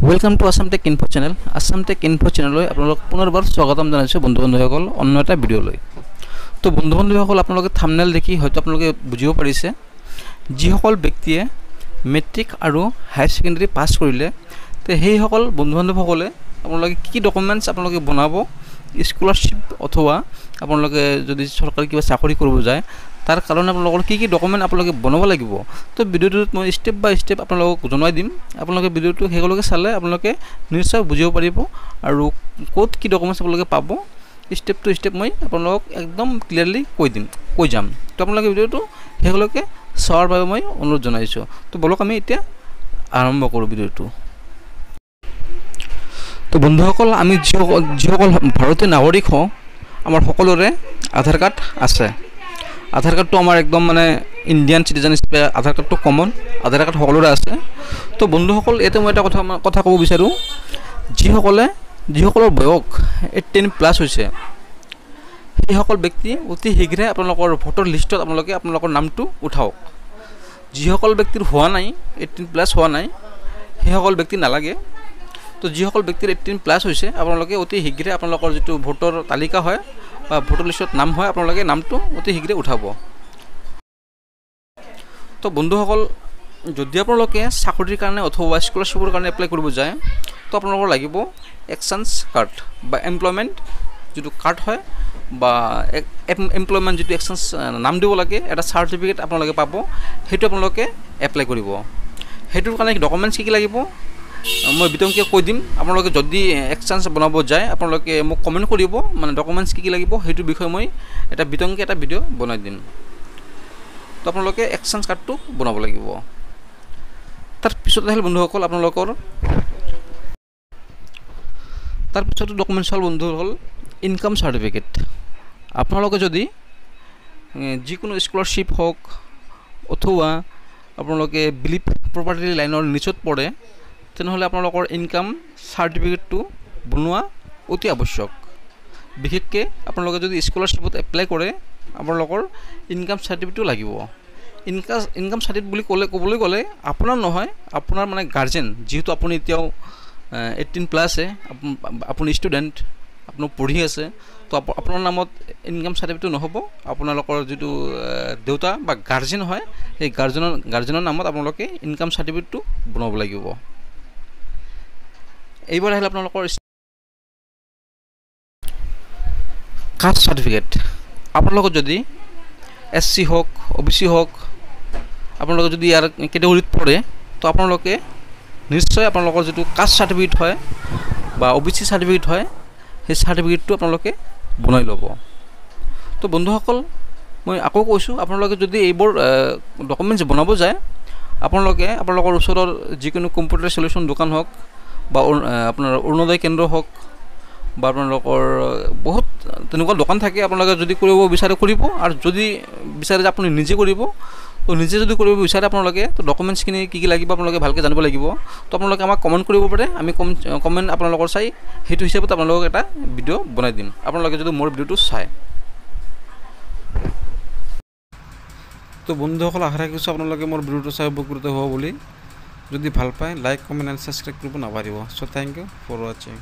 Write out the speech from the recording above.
Welcome to Assam tech info channel. Assam tech info চেনেললৈ আপোনালোক পুনৰবাৰ স্বাগতম জনাইছোঁ বন্ধু বান্ধৱীসকল অন্য এটা ভিডিঅ'লৈ। তো বন্ধু বান্ধৱীসকল, আপোনালোকে থাম্বনেইল দেখি হয়তো আপোনালোকে বুজিব পাৰিছে, যিসকল ব্যক্তিয়ে মেট্ৰিক আৰু হায়াৰ ছেকেণ্ডেৰী পাছ কৰিলে তো সেইসকল বন্ধু বান্ধৱসকলে আপোনালোকে কি ডকুমেণ্টছ আপোনালোকে বনাব, স্কলাৰশ্বিপ অথবা আপোনালোকে যদি চৰকাৰী কিবা চাকৰি কৰিব যায় তাৰ কাৰণে আপোনালোকৰ কি কি ডকুমেণ্ট আপোনালোকে বনাব লাগিব। তো ভিডিঅ'টোত মই ষ্টেপ বাই ষ্টেপ আপোনালোকক জনাই দিম। আপোনালোকে ভিডিঅ'টো শেষলৈকে চালে আপোনালোকে নিশ্চয় বুজিব পাৰিব আৰু ক'ত কি ডকুমেণ্টছ আপোনালোকে পাব, ষ্টেপ টু ষ্টেপ মই আপোনালোকক একদম ক্লিয়াৰলি কৈ যাম। তো আপোনালোকে ভিডিঅ'টো শেষলৈকে চোৱাৰ বাবে মই অনুৰোধ জনাইছোঁ। তো বলক আমি এতিয়া আৰম্ভ কৰোঁ ভিডিঅ'টো। তো বন্ধুসকল, আমি যিসকল ভাৰতীয় নাগৰিক হওঁ, আমাৰ সকলোৰে আধাৰ কাৰ্ড আছে। আধাৰ কাৰ্ডটো আমাৰ একদম মানে ইণ্ডিয়ান চিটিজেন হিচাপে আধাৰ কাৰ্ডটো কমন, আধাৰ কাৰ্ড সকলোৰে আছে। তো বন্ধুসকল, ইয়াতে মই এটা কথা ক'ব বিচাৰোঁ, যিসকলৰ বয়স 18+ হৈছে সেইসকল ব্যক্তি অতি শীঘ্ৰে আপোনালোকৰ ভোটৰ লিষ্টত আপোনালোকৰ নামটো উঠাওক। যিসকল ব্যক্তিৰ হোৱা নাই, 18+ হোৱা নাই, সেইসকল ব্যক্তি নালাগে। তো যিসকল ব্যক্তিৰ 18+ হৈছে আপোনালোকে অতি শীঘ্ৰে আপোনালোকৰ যিটো ভোটৰ তালিকা হয় বা ভোটৰ লিষ্টত নাম হয়, আপোনালোকে নামটো অতি শীঘ্ৰে উঠাব। তো বন্ধুসকল, যদি আপোনালোকে চাকৰিৰ কাৰণে অথবা স্কলাৰশ্বিপৰ কাৰণে এপ্লাই কৰিব যায় তো আপোনালোকৰ লাগিব এক্সচেঞ্জ কাৰ্ড বা এমপ্লয়মেণ্ট যিটো কাৰ্ড হয় বা এমপ্লয়মেণ্ট যিটো এক্সচেঞ্জ নাম দিব লাগে, এটা চাৰ্টিফিকেট আপোনালোকে পাব, সেইটো আপোনালোকে এপ্লাই কৰিব। সেইটোৰ কাৰণে ডকুমেণ্টছ কি লাগিব মই বিতংকৈ কৈ দিম। আপোনালোকে যদি এক্সচেঞ্জ বনাব যায় আপোনালোকে মোক কমেণ্ট কৰিব, মানে ডকুমেণ্টছ কি লাগিব সেইটো বিষয়ে মই বিতংকৈ এটা ভিডিঅ' বনাই দিম। তো আপোনালোকে এক্সচেঞ্জ কাৰ্ডটো বনাব লাগিব। তাৰপিছত আহিল বন্ধুসকল তাৰপিছতো ডকুমেণ্টছ হ'ল বন্ধুসকল ইনকাম চাৰ্টিফিকেট। আপোনালোকে যদি যিকোনো স্কলাৰশ্বিপ হওক অথবা আপোনালোকে বিলিভ প্ৰপাৰ্টি লাইনৰ নিচত পৰে তেনেহ'লে আপোনালোকৰ ইনকাম চাৰ্টিফিকেটটো বনোৱা অতি আৱশ্যক। বিশেষকৈ আপোনালোকে যদি স্কলাৰশ্বিপত এপ্লাই কৰে আপোনালোকৰ ইনকাম চাৰ্টিফিকেটটো লাগিব। ইনকাম চাৰ্টিফিকেট বুলি ক'বলৈ গ'লে আপোনাৰ নহয়, আপোনাৰ মানে গাৰ্জেন, যিহেতু আপুনি এতিয়াও 18+হে, আপুনি ষ্টুডেণ্ট, আপুনি পঢ়ি আছে, তো আপোনাৰ নামত ইনকাম চাৰ্টিফিকেটটো নহ'ব। আপোনালোকৰ যিটো দেউতা বা গাৰ্জেন হয় সেই গাৰ্জেনৰ নামত আপোনালোকে ইনকাম চাৰ্টিফিকেটটো বনাব লাগিব। এইবাৰ আহিলে আপোনালোকৰ কাষ্ট চাৰ্টিফিকেট। আপোনালোকৰ যদি SC হওক OBC হওক, আপোনালোকে যদি ইয়াৰ কেটেগৰীত পৰে তো আপোনালোকে নিশ্চয় আপোনালোকৰ যিটো কাষ্ট চাৰ্টিফিকেট হয় বা OBC চাৰ্টিফিকেট হয় সেই চাৰ্টিফিকেটটো আপোনালোকে বনাই ল'ব। তো বন্ধুসকল, মই আকৌ কৈছোঁ, আপোনালোকে যদি এইবোৰ ডকুমেণ্টছ বনাব যায় আপোনালোকে আপোনালোকৰ ওচৰৰ যিকোনো কম্পিউটাৰ চলিউশ্যন দোকান হওক বা আপোনাৰ অৰুণোদয় কেন্দ্ৰ হওক বা আপোনালোকৰ বহুত তেনেকুৱা দোকান থাকে, আপোনালোকে যদি কৰিব বিচাৰে কৰিব, আৰু যদি বিচাৰে যে আপুনি নিজে কৰিব তো নিজে যদি কৰিব বিচাৰে আপোনালোকে তো ডকুমেণ্টছখিনি কি কি লাগিব আপোনালোকে ভালকৈ জানিব লাগিব। তো আপোনালোকে আমাক কমেণ্ট কৰিব পাৰে, আমি কমেণ্ট আপোনালোকৰ চাই সেইটো হিচাপত আপোনালোকক এটা ভিডিঅ' বনাই দিম, আপোনালোকে যদি মোৰ ভিডিঅ'টো চায়। তো বন্ধুসকল, আশা ৰাখিছোঁ আপোনালোকে মোৰ ভিডিঅ'টো চাই উপকৃত হ'ব বুলি। যদি ভাল পায় লাইক কমেণ্ট এণ্ড ছাবস্ক্ৰাইব কৰিব নাপাহৰিব। চ' থেংক ইউ ফৰ ৱাচিং।